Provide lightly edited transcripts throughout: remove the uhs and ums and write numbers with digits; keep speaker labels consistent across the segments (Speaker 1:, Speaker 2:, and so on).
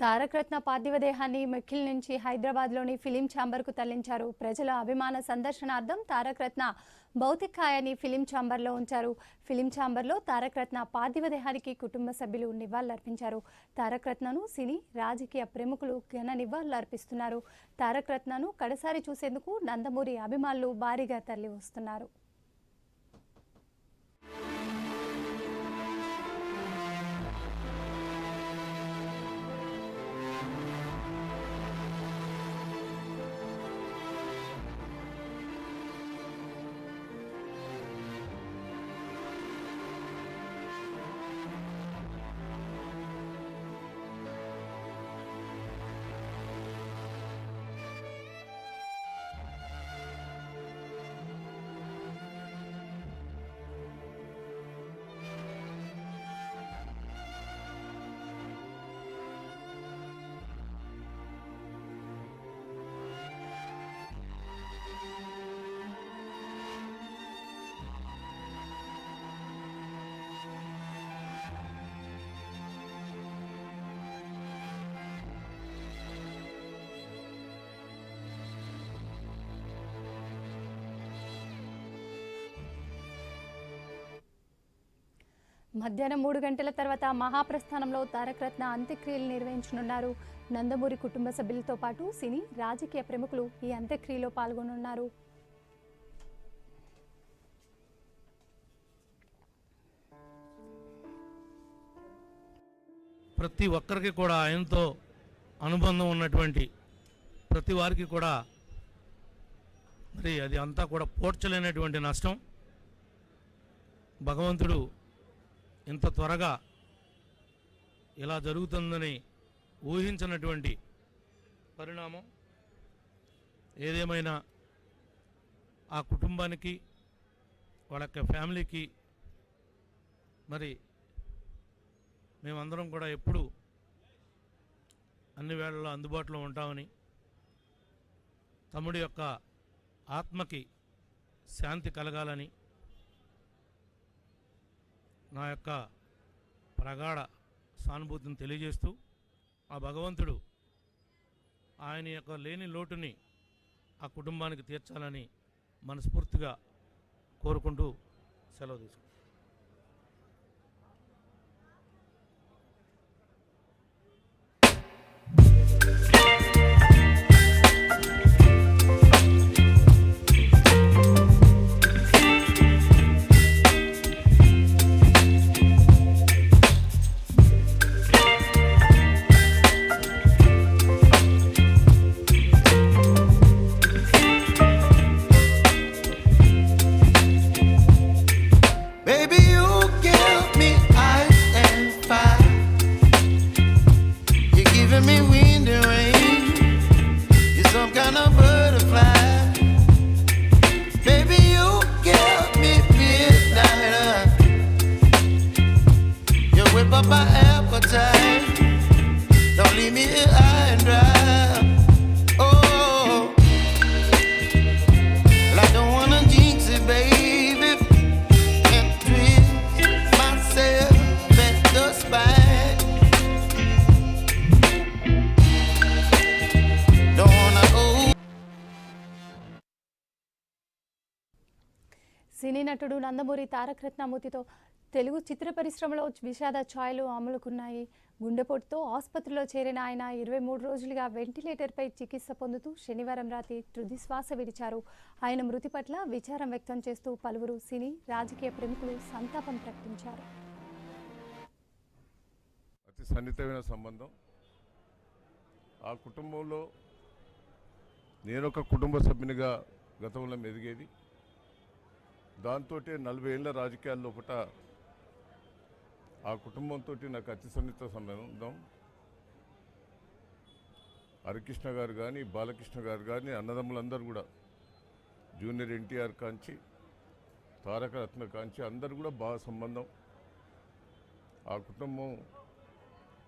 Speaker 1: తారకరత్న పార్థివ దేహాన్ని మెఖిల్ నుంచి హైదరాబాద్లోని ఫిలిం ఛాంబర్కు తరలించారు. ప్రజల అభిమాన సందర్శనార్థం తారకరత్న భౌతికాయాన్ని ఫిలిం ఛాంబర్లో ఉంచారు. ఫిలిం ఛాంబర్లో తారకరత్న పార్థివ దేహానికి కుటుంబ సభ్యులు నివాళులర్పించారు. తారకరత్నను సినీ రాజకీయ ప్రముఖులు ఘన నివాళులర్పిస్తున్నారు. తారకరత్నను కడసారి చూసేందుకు నందమూరి అభిమానులు భారీగా తరలి వస్తున్నారు. మధ్యాహ్నం 3 గంటల తర్వాత మహాప్రస్థానంలో తారకరత్న అంత్యక్రియలు నిర్వహించనున్నారు. నందమూరి కుటుంబ సభ్యులతో పాటు సినీ రాజకీయ ప్రముఖులు ఈ అంత్యక్రియలో పాల్గొనున్నారు.
Speaker 2: ప్రతి ఒక్కరికి కూడా ఆయనతో అనుబంధం ఉన్నటువంటి ప్రతి వారికి కూడా మరి అది అంతా కూడా పోడ్చలేనటువంటి నష్టం. భగవంతుడు ఇంత త్వరగా ఇలా జరుగుతుందని ఊహించినటువంటి పరిణామం. ఏదేమైనా ఆ కుటుంబానికి వాళ్ళ యొక్క ఫ్యామిలీకి మరి మేమందరం కూడా ఎప్పుడు అన్ని వేళల్లో అందుబాటులో ఉంటామని, తమ్ముడి యొక్క ఆత్మకి శాంతి కలగాలని నా యొక్క ప్రగాఢ సానుభూతిని తెలియజేస్తూ ఆ భగవంతుడు ఆయన యొక్క లేని లోటుని ఆ కుటుంబానికి తీర్చాలని మనస్ఫూర్తిగా కోరుకుంటూ సెలవు తీసుకుంటాను.
Speaker 3: Giving me wind and rain, you're some kind of butterfly. Baby, you give me midnight. You whip up my appetite. Don't leave me here high and dry. Oh, well, I don't wanna jinx it, baby, and twist myself at the spine.
Speaker 1: సినీ నటుడు నందమూరి తారకరత్న మృతితో తెలుగు చిత్ర పరిశ్రమలో విషాద ఛాయలు అమలుకున్నాయి. గుండెపోటుతో ఆసుపత్రిలో చేరిన ఆయన 23 రోజులుగా వెంటిలేటర్పై చికిత్స పొందుతూ శనివారం రాత్రి తుది శ్వాస విడిచారు. ఆయన మృతి పట్ల విచారం వ్యక్తం చేస్తూ పలువురు సినీ రాజకీయ ప్రముఖులు సంతాపం ప్రకటించారు.
Speaker 4: అతి సన్నిహితమైన సంబంధం. ఆ కుటుంబంలో నేనొక కుటుంబ సభ్యునిగా గతంలో మెదిగేది. దాంతో 40 ఏళ్ళ రాజకీయాల్లో ఒకట ఆ కుటుంబంతో నాకు అతి సన్నిహిత సంబంధం. హరికృష్ణ గారు కానీ, బాలకృష్ణ గారు కానీ, అన్నదమ్ములందరూ కూడా జూనియర్ ఎన్టీఆర్ కాంచి, తారకరత్న కాంచి అందరూ కూడా బాగా సంబంధం. ఆ కుటుంబం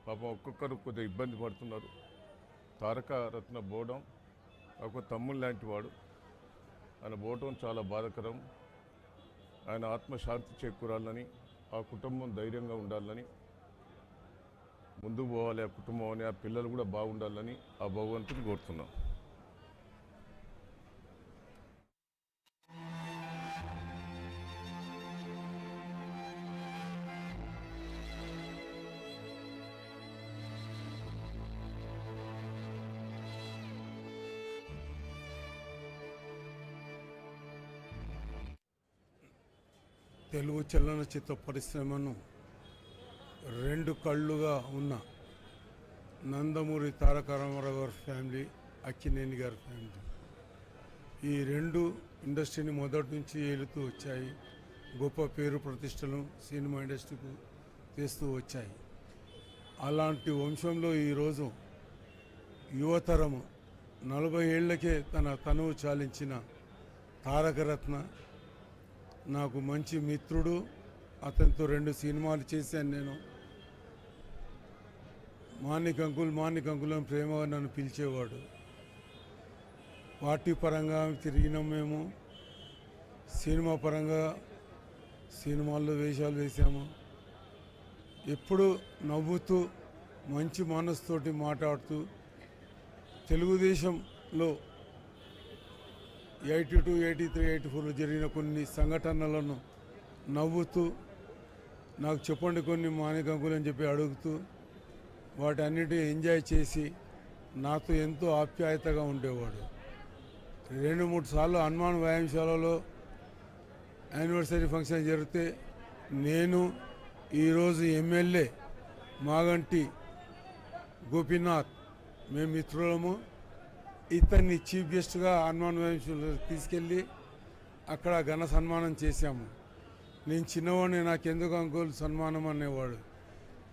Speaker 4: పాపం ఒక్కొక్కరు కొద్దిగా ఇబ్బంది పడుతున్నారు. తారకరత్న పోవడం ఒక తమ్ముడు లాంటి వాడు, ఆయన పోవటం చాలా బాధాకరం. ఆయన ఆత్మశాంతి చేకూరాలని, ఆ కుటుంబం ధైర్యంగా ఉండాలని ముందుకు పోవాలి, ఆ కుటుంబం అని, ఆ పిల్లలు కూడా బాగుండాలని ఆ భగవంతుని కోరుతున్నాం.
Speaker 5: తెలుగు చలనచిత్ర పరిశ్రమను రెండు కళ్ళుగా ఉన్న నందమూరి తారక రామారావు గారి ఫ్యామిలీ, అక్కినేని గారి ఫ్యామిలీ, ఈ రెండు ఇండస్ట్రీని మొదటి నుంచి ఏలుతూ వచ్చాయి. గొప్ప పేరు ప్రతిష్టలు సినిమా ఇండస్ట్రీకి తెస్తూ వచ్చాయి. అలాంటి వంశంలో ఈరోజు యువతరము 40 ఏళ్లకే తన తనువు చాలించిన తారకరత్న నాకు మంచి మిత్రుడు. అతనితో 2 సినిమాలు చేశాను నేను. మాణిక్ అంకుల్ అని ప్రేమగా నన్ను పిలిచేవాడు. పార్టీ పరంగా తిరిగినాం మేము, సినిమా పరంగా సినిమాల్లో వేషాలు వేసాము. ఎప్పుడు నవ్వుతూ మంచి మనసుతోటి మాట్లాడుతూ తెలుగుదేశంలో 82, 83, 84 జరిగిన కొన్ని సంఘటనలను నవ్వుతూ నాకు చెప్పండి కొన్ని మాణిక్ అంకుల్ అని చెప్పి అడుగుతూ వాటన్నిటిని ఎంజాయ్ చేసి నాతో ఎంతో ఆప్యాయతగా ఉండేవాడు. 2-3 సార్లు హనుమాన్ వ్యాయామశాలలో యానివర్సరీ ఫంక్షన్ జరిగితే నేను, ఈరోజు ఎమ్మెల్యే మాగంటి గోపీనాథ్, మేము మిత్రులము. ఇతన్ని చీఫ్ గెస్ట్గా హనుమాన్ వ్యాయామశాలలో తీసుకెళ్ళి అక్కడ ఘన సన్మానం చేశాము. నేను చిన్నవాడిని, నాకెందుకు అంకుల్ సన్మానం అనేవాడు.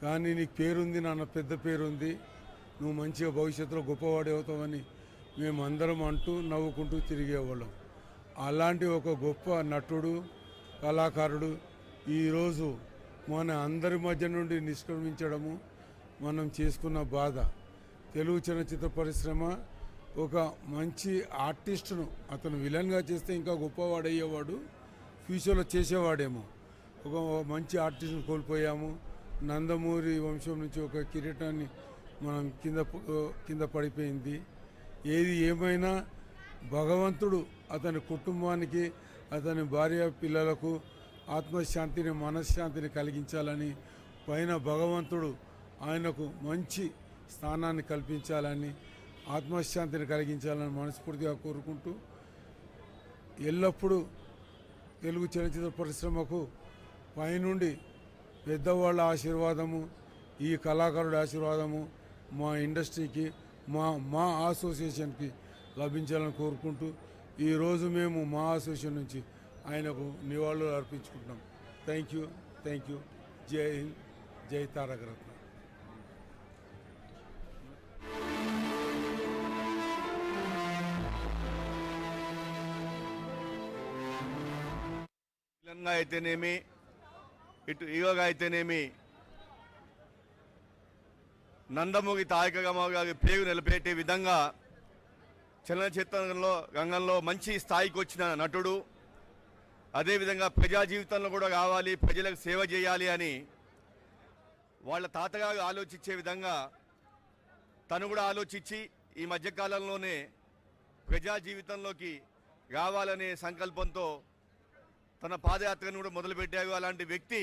Speaker 5: కానీ నీకు పేరుంది నాన్న, పెద్ద పేరుంది, నువ్వు మంచిగా భవిష్యత్తులో గొప్పవాడు అవుతావని మేమందరం అంటూ నవ్వుకుంటూ తిరిగేవాళ్ళం. అలాంటి ఒక గొప్ప నటుడు, కళాకారుడు ఈరోజు మన అందరి మధ్య నుండి నిష్క్రమించడము మనం చేసుకున్న బాధ. తెలుగు చలనచిత్ర పరిశ్రమ ఒక మంచి ఆర్టిస్టును అతను విలన్గా చేస్తే ఇంకా గొప్పవాడయ్యేవాడు, ఫ్యూచర్లో చేసేవాడేమో. ఒక మంచి ఆర్టిస్ట్ని కోల్పోయాము. నందమూరి వంశం నుంచి ఒక కిరీటాన్ని మనం కింద పడిపోయింది. ఏది ఏమైనా భగవంతుడు అతని కుటుంబానికి, అతని భార్య పిల్లలకు ఆత్మశాంతిని, మనశ్శాంతిని కలిగించాలని, పైన భగవంతుడు ఆయనకు మంచి స్థానాన్ని కల్పించాలని, ఆత్మశాంతిని కలిగించాలని మనస్ఫూర్తిగా కోరుకుంటూ, ఎల్లప్పుడూ తెలుగు చలనచిత్ర పరిశ్రమకు పైనుండి పెద్దవాళ్ళ ఆశీర్వాదము, ఈ కళాకారుడి ఆశీర్వాదము మా ఇండస్ట్రీకి, మా అసోసియేషన్కి లభించాలని కోరుకుంటూ, ఈరోజు మేము మా అసోసియేషన్ నుంచి ఆయనకు నివాళులు అర్పించుకుంటున్నాం. Thank you. జై హింద్, జై తారకరత్న.
Speaker 6: విలన్గా అయితేనేమి, ఇటు హీరోగా అయితేనేమి, నందమూరి తారక రామారావు గారి పేరు నిలబెట్టే విధంగా చలనచిత్ర రంగంలో మంచి స్థాయికి వచ్చిన నటుడు. అదేవిధంగా ప్రజా జీవితంలో కూడా రావాలి, ప్రజలకు సేవ చేయాలి అని వాళ్ళ తాతగారు ఆలోచించే విధంగా తను కూడా ఆలోచించి ఈ మధ్యకాలంలోనే ప్రజా జీవితంలోకి రావాలనే సంకల్పంతో తన పాదయాత్రను కూడా మొదలుపెట్టారు. అలాంటి వ్యక్తి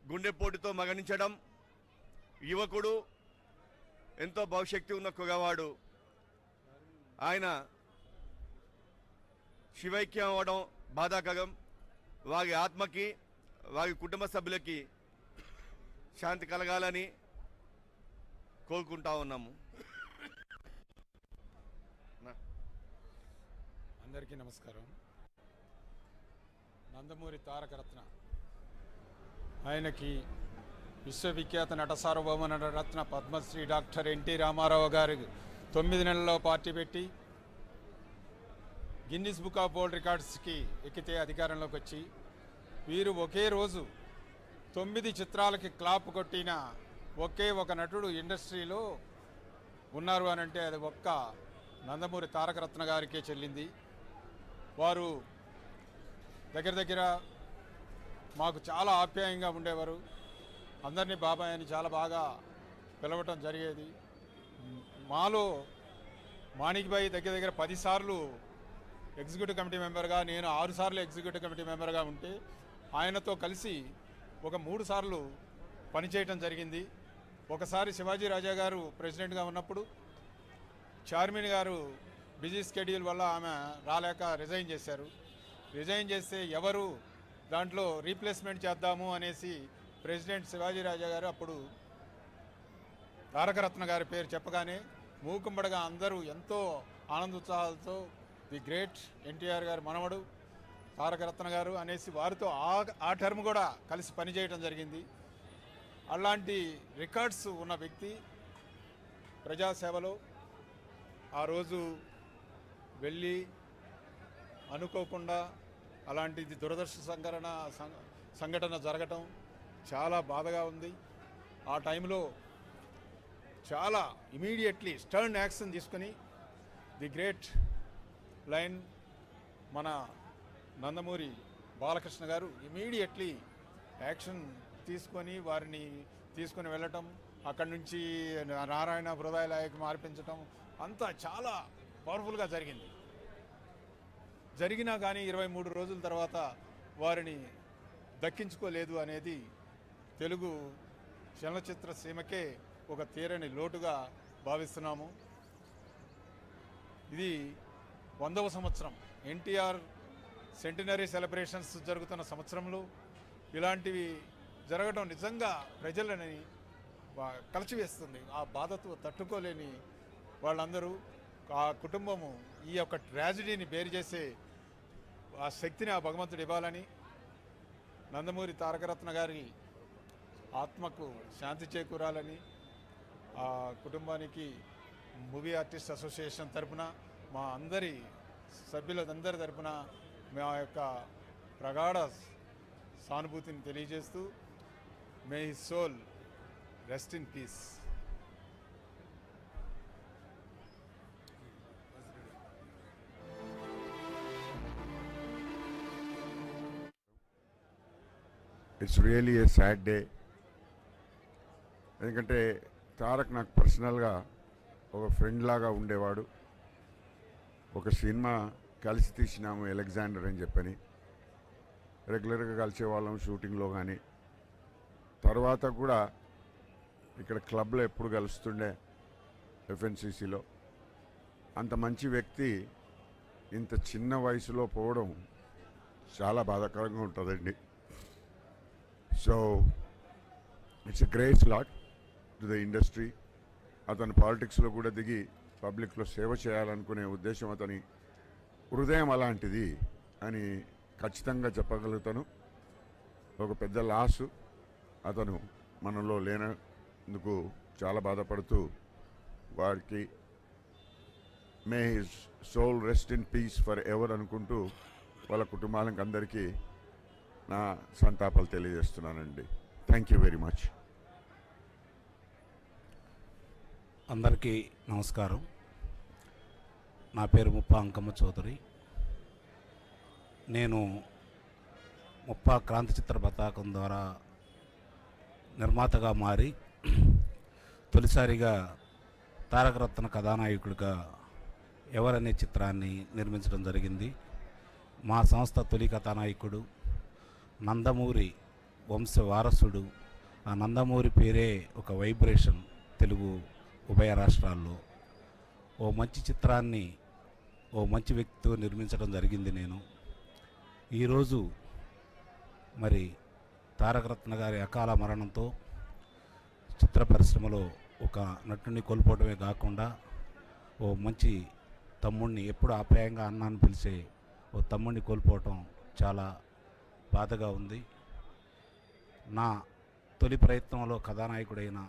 Speaker 6: గుండెపోటుతో మరణించడం, యువకుడు, ఎంతో భవిష్యత్తు ఉన్న కుగవాడు. ఆయన శివైక్యం అవ్వడం బాధాకరం. వారి ఆత్మకి, వారి కుటుంబ సభ్యులకి శాంతి కలగాలని కోరుకుంటా ఉన్నాము.
Speaker 7: అందరికీ నమస్కారం. నందమూరి తారకరత్న ఆయనకి విశ్వవిఖ్యాత నట సార్వభౌమ నటరత్న పద్మశ్రీ డాక్టర్ ఎన్టీ రామారావు గారి 9 నెలల్లో పార్టీ పెట్టి గిన్నిస్ బుక్ ఆఫ్ వరల్డ్ రికార్డ్స్కి ఎక్కితే అధికారంలోకి వచ్చి వీరు ఒకే రోజు 9 చిత్రాలకి క్లాప్ కొట్టిన ఒకే ఒక నటుడు ఇండస్ట్రీలో ఉన్నారు అని అంటే అది ఒక్క నందమూరి తారకరత్న గారికే చెల్లింది. వారు దగ్గర మాకు చాలా ఆప్యాయంగా ఉండేవారు. అందరినీ బాబాయ్ అని చాలా బాగా పిలవటం జరిగేది. మాలో మాణిక్బాయి దగ్గర దగ్గర 10 సార్లు ఎగ్జిక్యూటివ్ కమిటీ మెంబర్గా, నేను 6 సార్లు ఎగ్జిక్యూటివ్ కమిటీ మెంబర్గా ఉంటే ఆయనతో కలిసి ఒక 3 సార్లు పనిచేయటం జరిగింది. ఒకసారి శివాజీ రాజా గారు ప్రెసిడెంట్గా ఉన్నప్పుడు చార్మిన్ గారు బిజీ స్కెడ్యూల్ వల్ల ఆమె రాలేక రిజైన్ చేశారు. రిజైన్ చేస్తే ఎవరు దాంట్లో రీప్లేస్మెంట్ చేద్దాము అనేసి ప్రెసిడెంట్ శివాజీ రాజా గారు అప్పుడు తారకరత్న గారి పేరు చెప్పగానే మూకుమ్మడిగా అందరూ ఎంతో ఆనందోత్సాహాలతో ది గ్రేట్ ఎన్టీఆర్ గారు మనవడు తారకరత్న గారు అనేసి వారితో ఆ టర్మ్ కూడా కలిసి పనిచేయడం జరిగింది. అలాంటి రికార్డ్స్ ఉన్న వ్యక్తి ప్రజాసేవలో ఆ రోజు వెళ్ళి అనుకోకుండా అలాంటిది దురదృష్ట సంఘటన జరగటం చాలా బాధగా ఉంది. ఆ టైంలో చాలా ఇమీడియట్లీ స్టర్న్ యాక్షన్ తీసుకుని ది గ్రేట్ లైన్ మన నందమూరి బాలకృష్ణ గారు ఇమీడియట్లీ యాక్షన్ తీసుకొని వారిని తీసుకొని వెళ్ళటం, అక్కడి నుంచి నారాయణ హృదయలయకు మార్పించటం అంతా చాలా పవర్ఫుల్గా జరిగింది. జరిగినా కానీ 23 రోజుల తర్వాత వారిని దక్కించుకోలేదు అనేది తెలుగు చలనచిత్ర సీమకే ఒక తీరని లోటుగా భావిస్తున్నాము. ఇది 100వ సంవత్సరం ఎన్టీఆర్ సెంటినరీ సెలబ్రేషన్స్ జరుగుతున్న సంవత్సరంలో ఇలాంటివి జరగడం నిజంగా ప్రజలని కలిచివేస్తుంది. ఆ బాధతో తట్టుకోలేని వాళ్ళందరూ, ఆ కుటుంబము ఈ యొక్క ట్రాజడీని బేరు చేసే ఆ శక్తిని ఆ భగవంతుడు ఇవ్వాలని, నందమూరి తారకరత్న గారి ఆత్మకు శాంతి చేకూరాలని ఆ కుటుంబానికి మూవీ ఆర్టిస్ట్ అసోసియేషన్ తరపున మా అందరి సభ్యులందరి తరపున మా యొక్క ప్రగాఢ సానుభూతిని తెలియజేస్తూ may his soul rest in peace.
Speaker 8: It's really a sad day. ఎందుకంటే తారక్ నాకు పర్సనల్గా ఒక ఫ్రెండ్ లాగా ఉండేవాడు. ఒక సినిమా కలిసి తీసినాము అలెగ్జాండర్ అని చెప్పని, రెగ్యులర్గా కలిసేవాళ్ళం షూటింగ్లో కానీ, తర్వాత కూడా ఇక్కడ క్లబ్లో ఎప్పుడు కలుస్తుండే ఎఫ్ఎన్సిసిలో. అంత మంచి వ్యక్తి ఇంత చిన్న వయసులో పోవడం చాలా బాధాకరంగా ఉంటుందండి. So it's a great lot to the industry. అతను పాలిటిక్స్లో కూడా దిగి పబ్లిక్లో సేవ చేయాలనుకునే ఉద్దేశం అతని హృదయం అలాంటిది అని ఖచ్చితంగా చెప్పగలుగుతాను. ఒక పెద్ద లాసు అతను మనలో లేనందుకు చాలా బాధపడుతూ వారికి may his soul rest in peace for ever అనుకుంటూ వాళ్ళ కుటుంబాలకు అందరికీ నా సంతాపాలు తెలియజేస్తున్నానండి. Thank you very much.
Speaker 9: అందరికీ నమస్కారం. నా పేరు ముప్పా అంకమ్మ చౌదరి. నేను ముప్పా క్రాంతి చిత్ర పతాకం ద్వారా నిర్మాతగా మారి తొలిసారిగా తారకరత్న కథానాయకుడిగా ఎవరనే చిత్రాన్ని నిర్మించడం జరిగింది. మా సంస్థ తొలి కథానాయకుడు నందమూరి వంశ వారసుడు. ఆ నందమూరి పేరే ఒక వైబ్రేషన్ తెలుగు ఉభయ రాష్ట్రాల్లో. ఓ మంచి చిత్రాన్ని ఓ మంచి వ్యక్తితో నిర్మించడం జరిగింది. నేను ఈరోజు మరి తారకరత్న గారి అకాల మరణంతో చిత్ర పరిశ్రమలో ఒక నటుని కోల్పోవడమే కాకుండా ఓ మంచి తమ్ముడిని, ఎప్పుడు ఆప్యాయంగా అన్నాన్ని పిలిచే ఓ తమ్ముడిని కోల్పోవటం చాలా బాధగా ఉంది. నా తొలి ప్రయత్నంలో కథానాయకుడైన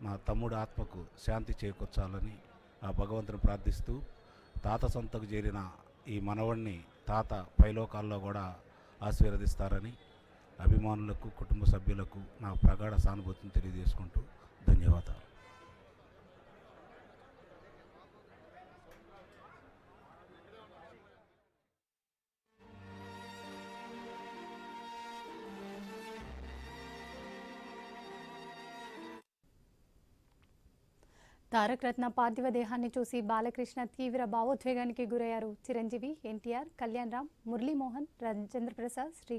Speaker 9: నా తమ్ముడు ఆత్మకు శాంతి చేకూర్చాలని ఆ భగవంతుని ప్రార్థిస్తూ, తాత సొంతకు చేరిన ఈ మనవడిని తాత పైలోకాల్లో కూడా ఆశీర్వదిస్తారని అభిమానులకు, కుటుంబ సభ్యులకు నా ప్రగాఢ సానుభూతిని తెలియజేసుకుంటూ ధన్యవాదాలు.
Speaker 1: తారక రత్న పార్థివ దేహాన్ని చూసి బాలకృష్ణ తీవ్ర భావోద్వేగానికి గురయ్యారు. చిరంజీవి, ఎన్టీఆర్, కళ్యాణ్ రామ్, మురళీమోహన్, రాజేంద్ర ప్రసాద్, శ్రీ